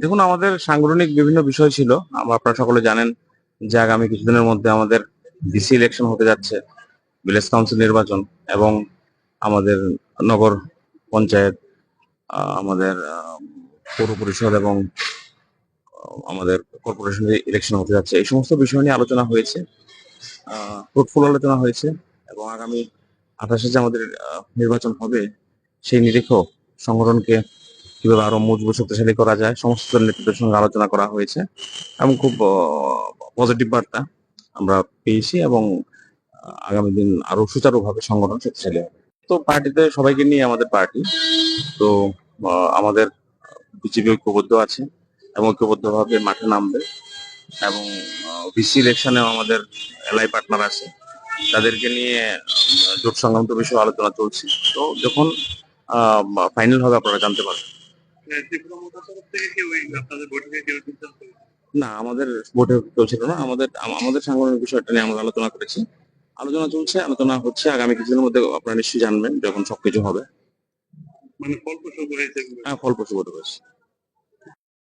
দেখুন, আমাদের সাংগঠনিক বিভিন্ন বিষয় ছিল। আপনারা সকলে জানেন যে আগামী কিছুদিনের মধ্যে আমাদের ডিসি ইলেকশন হতে যাচ্ছে, ভিলেজ কাউন্সিল নির্বাচন এবং আমাদের নগর পঞ্চায়েত, আমাদের পৌর পরিষদ এবং আমাদের কর্পোরেশনের ইলেকশন হতে যাচ্ছে। এই সমস্ত বিষয় নিয়ে আলোচনা হয়েছে, ফ্রুটফুল আলোচনা হয়েছে এবং আগামী ২৮-এ যে আমাদের নির্বাচন হবে সেই নিরিখেও সংগঠনকে কিভাবে আরো মজবুত শক্তিশালী করা যায় সমস্ত নেতৃত্বের সঙ্গে আলোচনা করা হয়েছে এবং খুব পজিটিভ বার্তা আমরা পেয়েছি এবং আগামী দিন আরো সুচারুভাবে সংগঠন শক্তিশালী হবে। তো পার্টিতে সবাইকে নিয়ে আমাদের পার্টি, তো আমাদের বিজেপি ঐক্যবদ্ধ আছে এবং ঐক্যবদ্ধভাবে মাঠে নামবে এবং ভিসি ইলেকশনেও আমাদের এলআই পার্টনার আছে, তাদেরকে নিয়ে জোট সংক্রান্ত বিষয়ে আলোচনা চলছে। তো যখন ফাইনাল হবে আপনারা জানতে পারবেন। না, আমাদের ভোটে কেউ ছিল না। আমাদের সাংগঠনিক বিষয়টা নিয়ে আমরা আলোচনা করেছি। আলোচনা চলছে, আলোচনা হচ্ছে। আগামী কিছুদিনের মধ্যে আপনারা নিশ্চয়ই জানবেন যখন সবকিছু হবে। মানে ফলপ্রসূ হয়েছে। হ্যাঁ, ফলপ্রসূ হতে হয়েছে।